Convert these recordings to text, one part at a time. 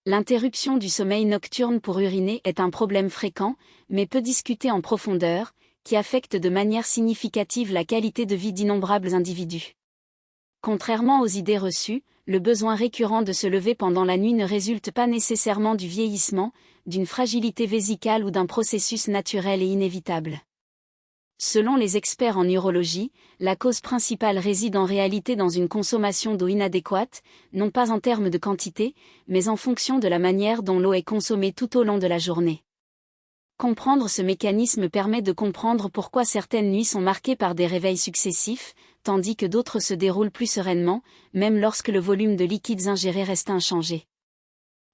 L'interruption du sommeil nocturne pour uriner est un problème fréquent, mais peu discuté en profondeur, qui affecte de manière significative la qualité de vie d'innombrables individus. Contrairement aux idées reçues, le besoin récurrent de se lever pendant la nuit ne résulte pas nécessairement du vieillissement, d'une fragilité vésicale ou d'un processus naturel et inévitable. Selon les experts en urologie, la cause principale réside en réalité dans une consommation d'eau inadéquate, non pas en termes de quantité, mais en fonction de la manière dont l'eau est consommée tout au long de la journée. Comprendre ce mécanisme permet de comprendre pourquoi certaines nuits sont marquées par des réveils successifs, tandis que d'autres se déroulent plus sereinement, même lorsque le volume de liquides ingérés reste inchangé.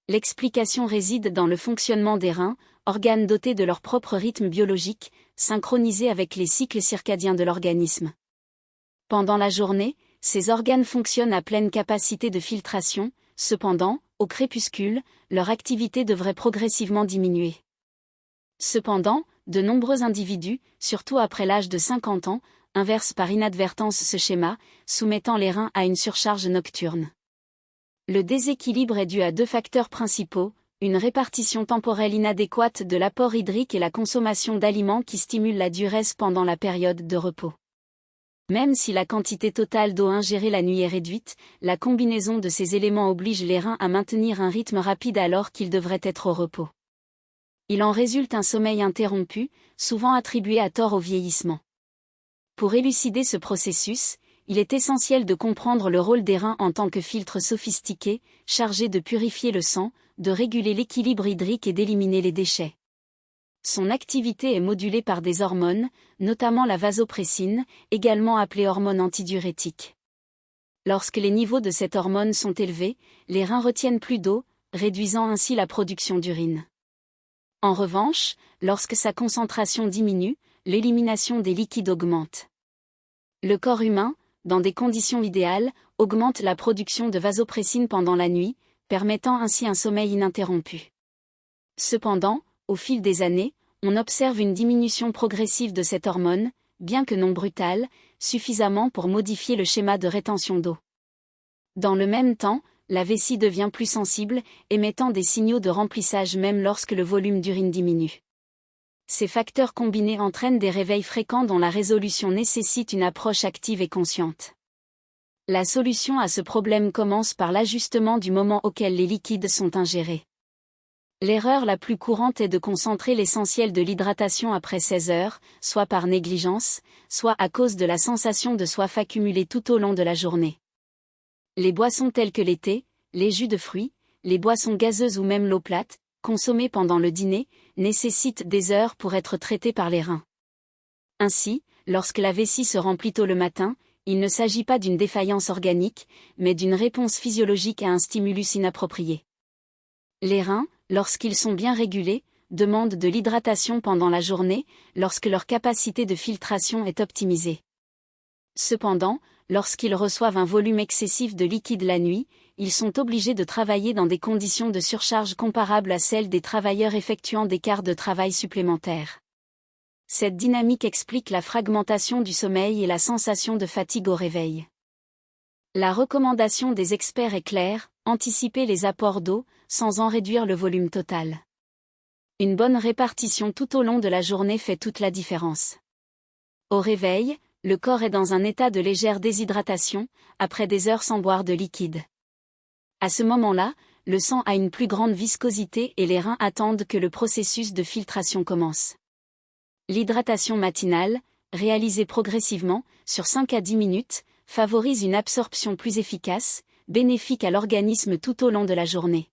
L'explication réside dans le fonctionnement des reins, organes dotés de leur propre rythme biologique, synchronisés avec les cycles circadiens de l'organisme. Pendant la journée, ces organes fonctionnent à pleine capacité de filtration, cependant, au crépuscule, leur activité devrait progressivement diminuer. Cependant, de nombreux individus, surtout après l'âge de 50 ans, inversent par inadvertance ce schéma, soumettant les reins à une surcharge nocturne. Le déséquilibre est dû à deux facteurs principaux, une répartition temporelle inadéquate de l'apport hydrique et la consommation d'aliments qui stimulent la diurèse pendant la période de repos. Même si la quantité totale d'eau ingérée la nuit est réduite, la combinaison de ces éléments oblige les reins à maintenir un rythme rapide alors qu'ils devraient être au repos. Il en résulte un sommeil interrompu, souvent attribué à tort au vieillissement. Pour élucider ce processus, il est essentiel de comprendre le rôle des reins en tant que filtre sophistiqué, chargé de purifier le sang, de réguler l'équilibre hydrique et d'éliminer les déchets. Son activité est modulée par des hormones, notamment la vasopressine, également appelée hormone antidiurétique. Lorsque les niveaux de cette hormone sont élevés, les reins retiennent plus d'eau, réduisant ainsi la production d'urine. En revanche, lorsque sa concentration diminue, l'élimination des liquides augmente. Le corps humain, dans des conditions idéales, augmente la production de vasopressine pendant la nuit, permettant ainsi un sommeil ininterrompu. Cependant, au fil des années, on observe une diminution progressive de cette hormone, bien que non brutale, suffisamment pour modifier le schéma de rétention d'eau. Dans le même temps, la vessie devient plus sensible, émettant des signaux de remplissage même lorsque le volume d'urine diminue. Ces facteurs combinés entraînent des réveils fréquents dont la résolution nécessite une approche active et consciente. La solution à ce problème commence par l'ajustement du moment auquel les liquides sont ingérés. L'erreur la plus courante est de concentrer l'essentiel de l'hydratation après 16 heures, soit par négligence, soit à cause de la sensation de soif accumulée tout au long de la journée. Les boissons telles que les thés, les jus de fruits, les boissons gazeuses ou même l'eau plate, consommées pendant le dîner, nécessitent des heures pour être traitées par les reins. Ainsi, lorsque la vessie se remplit tôt le matin, il ne s'agit pas d'une défaillance organique, mais d'une réponse physiologique à un stimulus inapproprié. Les reins, lorsqu'ils sont bien régulés, demandent de l'hydratation pendant la journée, lorsque leur capacité de filtration est optimisée. Cependant, lorsqu'ils reçoivent un volume excessif de liquide la nuit, ils sont obligés de travailler dans des conditions de surcharge comparables à celles des travailleurs effectuant des quarts de travail supplémentaires. Cette dynamique explique la fragmentation du sommeil et la sensation de fatigue au réveil. La recommandation des experts est claire, anticiper les apports d'eau, sans en réduire le volume total. Une bonne répartition tout au long de la journée fait toute la différence. Au réveil, le corps est dans un état de légère déshydratation, après des heures sans boire de liquide. À ce moment-là, le sang a une plus grande viscosité et les reins attendent que le processus de filtration commence. L'hydratation matinale, réalisée progressivement, sur 5 à 10 minutes, favorise une absorption plus efficace, bénéfique à l'organisme tout au long de la journée.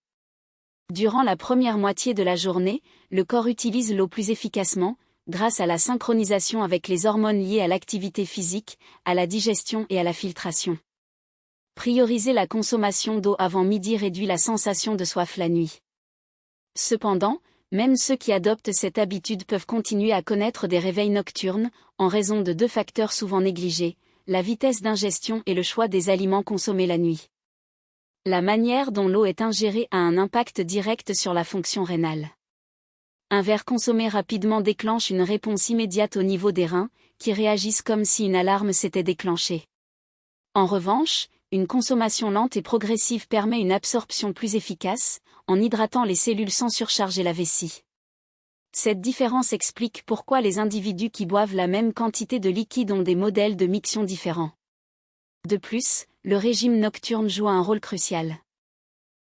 Durant la première moitié de la journée, le corps utilise l'eau plus efficacement, grâce à la synchronisation avec les hormones liées à l'activité physique, à la digestion et à la filtration. Prioriser la consommation d'eau avant midi réduit la sensation de soif la nuit. Cependant, même ceux qui adoptent cette habitude peuvent continuer à connaître des réveils nocturnes, en raison de deux facteurs souvent négligés, la vitesse d'ingestion et le choix des aliments consommés la nuit. La manière dont l'eau est ingérée a un impact direct sur la fonction rénale. Un verre consommé rapidement déclenche une réponse immédiate au niveau des reins, qui réagissent comme si une alarme s'était déclenchée. En revanche, une consommation lente et progressive permet une absorption plus efficace, en hydratant les cellules sans surcharger la vessie. Cette différence explique pourquoi les individus qui boivent la même quantité de liquide ont des modèles de miction différents. De plus, le régime nocturne joue un rôle crucial.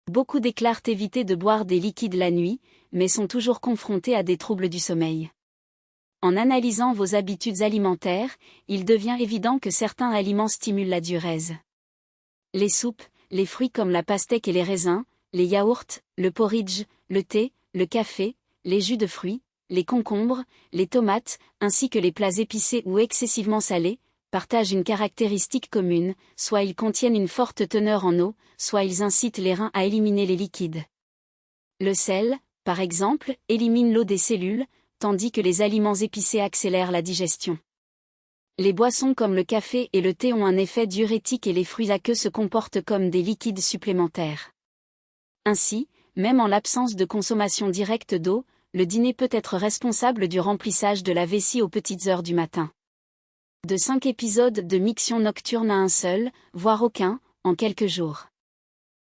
Beaucoup déclarent éviter de boire des liquides la nuit, mais sont toujours confrontés à des troubles du sommeil. En analysant vos habitudes alimentaires, il devient évident que certains aliments stimulent la diurèse. Les soupes, les fruits comme la pastèque et les raisins, les yaourts, le porridge, le thé, le café, les jus de fruits, les concombres, les tomates, ainsi que les plats épicés ou excessivement salés, partagent une caractéristique commune, soit ils contiennent une forte teneur en eau, soit ils incitent les reins à éliminer les liquides. Le sel, par exemple, élimine l'eau des cellules, tandis que les aliments épicés accélèrent la digestion. Les boissons comme le café et le thé ont un effet diurétique et les fruits à queue se comportent comme des liquides supplémentaires. Ainsi, même en l'absence de consommation directe d'eau, le dîner peut être responsable du remplissage de la vessie aux petites heures du matin. De 5 épisodes de miction nocturne à un seul, voire aucun, en quelques jours.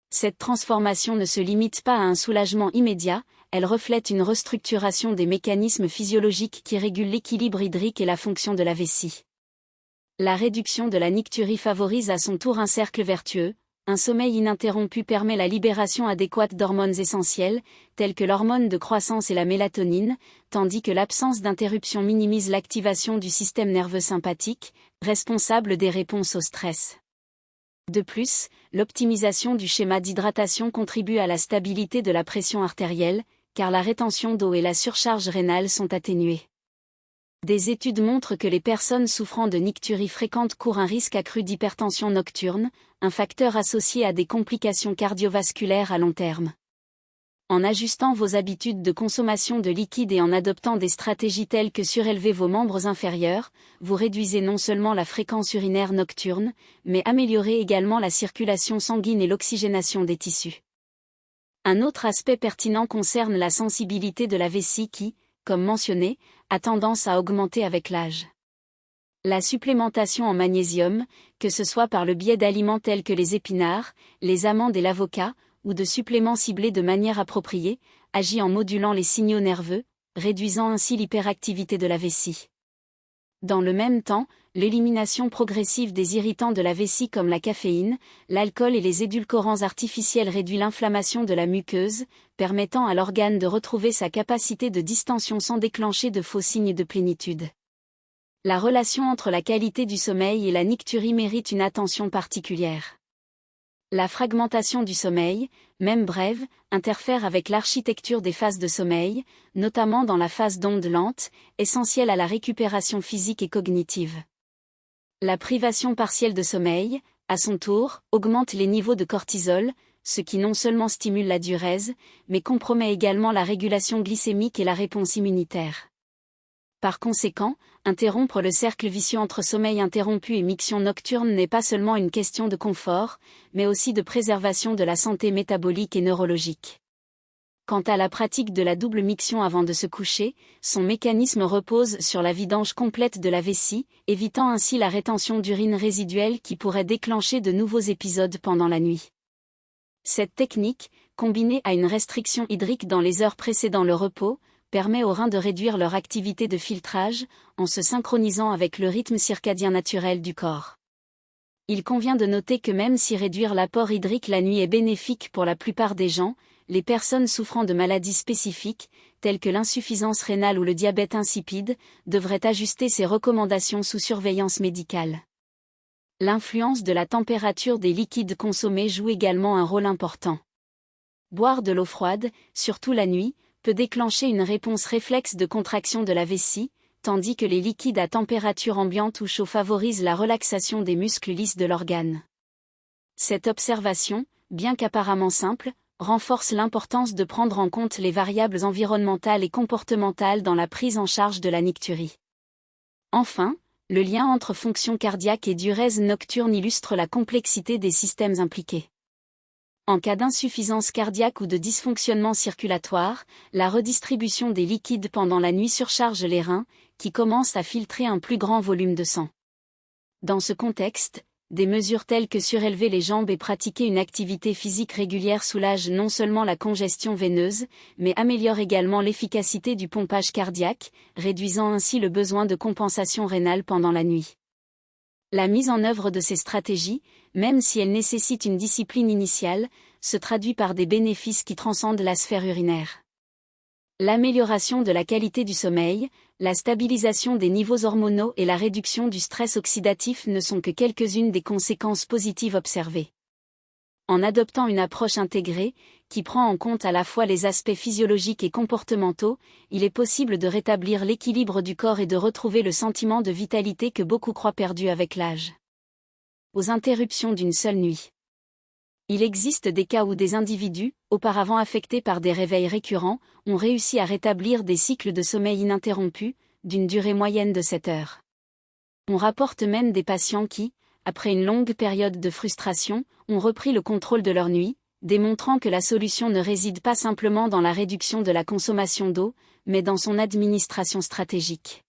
Cette transformation ne se limite pas à un soulagement immédiat, elle reflète une restructuration des mécanismes physiologiques qui régulent l'équilibre hydrique et la fonction de la vessie. La réduction de la nicturie favorise à son tour un cercle vertueux. Un sommeil ininterrompu permet la libération adéquate d'hormones essentielles, telles que l'hormone de croissance et la mélatonine, tandis que l'absence d'interruption minimise l'activation du système nerveux sympathique, responsable des réponses au stress. De plus, l'optimisation du schéma d'hydratation contribue à la stabilité de la pression artérielle, car la rétention d'eau et la surcharge rénale sont atténuées. Des études montrent que les personnes souffrant de nicturie fréquente courent un risque accru d'hypertension nocturne, un facteur associé à des complications cardiovasculaires à long terme. En ajustant vos habitudes de consommation de liquide et en adoptant des stratégies telles que surélever vos membres inférieurs, vous réduisez non seulement la fréquence urinaire nocturne, mais améliorez également la circulation sanguine et l'oxygénation des tissus. Un autre aspect pertinent concerne la sensibilité de la vessie qui, comme mentionné, a tendance à augmenter avec l'âge. La supplémentation en magnésium, que ce soit par le biais d'aliments tels que les épinards, les amandes et l'avocat, ou de suppléments ciblés de manière appropriée, agit en modulant les signaux nerveux, réduisant ainsi l'hyperactivité de la vessie. Dans le même temps, l'élimination progressive des irritants de la vessie comme la caféine, l'alcool et les édulcorants artificiels réduit l'inflammation de la muqueuse, permettant à l'organe de retrouver sa capacité de distension sans déclencher de faux signes de plénitude. La relation entre la qualité du sommeil et la nicturie mérite une attention particulière. La fragmentation du sommeil, même brève, interfère avec l'architecture des phases de sommeil, notamment dans la phase d'onde lente, essentielle à la récupération physique et cognitive. La privation partielle de sommeil, à son tour, augmente les niveaux de cortisol, ce qui non seulement stimule la diurèse, mais compromet également la régulation glycémique et la réponse immunitaire. Par conséquent, interrompre le cercle vicieux entre sommeil interrompu et miction nocturne n'est pas seulement une question de confort, mais aussi de préservation de la santé métabolique et neurologique. Quant à la pratique de la double miction avant de se coucher, son mécanisme repose sur la vidange complète de la vessie, évitant ainsi la rétention d'urine résiduelle qui pourrait déclencher de nouveaux épisodes pendant la nuit. Cette technique, combinée à une restriction hydrique dans les heures précédant le repos, permet aux reins de réduire leur activité de filtrage, en se synchronisant avec le rythme circadien naturel du corps. Il convient de noter que même si réduire l'apport hydrique la nuit est bénéfique pour la plupart des gens, les personnes souffrant de maladies spécifiques, telles que l'insuffisance rénale ou le diabète insipide, devraient ajuster ces recommandations sous surveillance médicale. L'influence de la température des liquides consommés joue également un rôle important. Boire de l'eau froide, surtout la nuit, peut déclencher une réponse réflexe de contraction de la vessie, tandis que les liquides à température ambiante ou chaud favorisent la relaxation des muscles lisses de l'organe. Cette observation, bien qu'apparemment simple, renforce l'importance de prendre en compte les variables environnementales et comportementales dans la prise en charge de la nicturie. Enfin, le lien entre fonction cardiaque et diurèse nocturne illustre la complexité des systèmes impliqués. En cas d'insuffisance cardiaque ou de dysfonctionnement circulatoire, la redistribution des liquides pendant la nuit surcharge les reins, qui commencent à filtrer un plus grand volume de sang. Dans ce contexte, Des mesures telles que surélever les jambes et pratiquer une activité physique régulière soulagent non seulement la congestion veineuse, mais améliorent également l'efficacité du pompage cardiaque, réduisant ainsi le besoin de compensation rénale pendant la nuit. La mise en œuvre de ces stratégies, même si elle nécessite une discipline initiale, se traduit par des bénéfices qui transcendent la sphère urinaire. L'amélioration de la qualité du sommeil, la stabilisation des niveaux hormonaux et la réduction du stress oxydatif ne sont que quelques-unes des conséquences positives observées. En adoptant une approche intégrée, qui prend en compte à la fois les aspects physiologiques et comportementaux, il est possible de rétablir l'équilibre du corps et de retrouver le sentiment de vitalité que beaucoup croient perdu avec l'âge. Aux interruptions d'une seule nuit. Il existe des cas où des individus, auparavant affectés par des réveils récurrents, ont réussi à rétablir des cycles de sommeil ininterrompus, d'une durée moyenne de 7 heures. On rapporte même des patients qui, après une longue période de frustration, ont repris le contrôle de leur nuit, démontrant que la solution ne réside pas simplement dans la réduction de la consommation d'eau, mais dans son administration stratégique.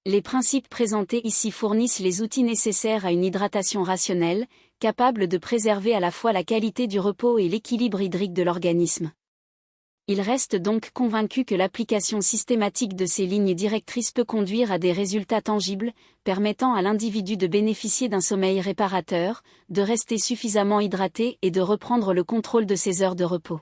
Les principes présentés ici fournissent les outils nécessaires à une hydratation rationnelle, capable de préserver à la fois la qualité du repos et l'équilibre hydrique de l'organisme. Il reste donc convaincu que l'application systématique de ces lignes directrices peut conduire à des résultats tangibles, permettant à l'individu de bénéficier d'un sommeil réparateur, de rester suffisamment hydraté et de reprendre le contrôle de ses heures de repos.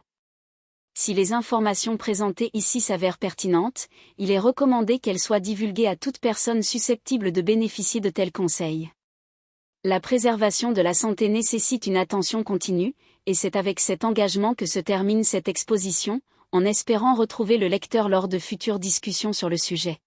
Si les informations présentées ici s'avèrent pertinentes, il est recommandé qu'elles soient divulguées à toute personne susceptible de bénéficier de tels conseils. La préservation de la santé nécessite une attention continue, et c'est avec cet engagement que se termine cette exposition, en espérant retrouver le lecteur lors de futures discussions sur le sujet.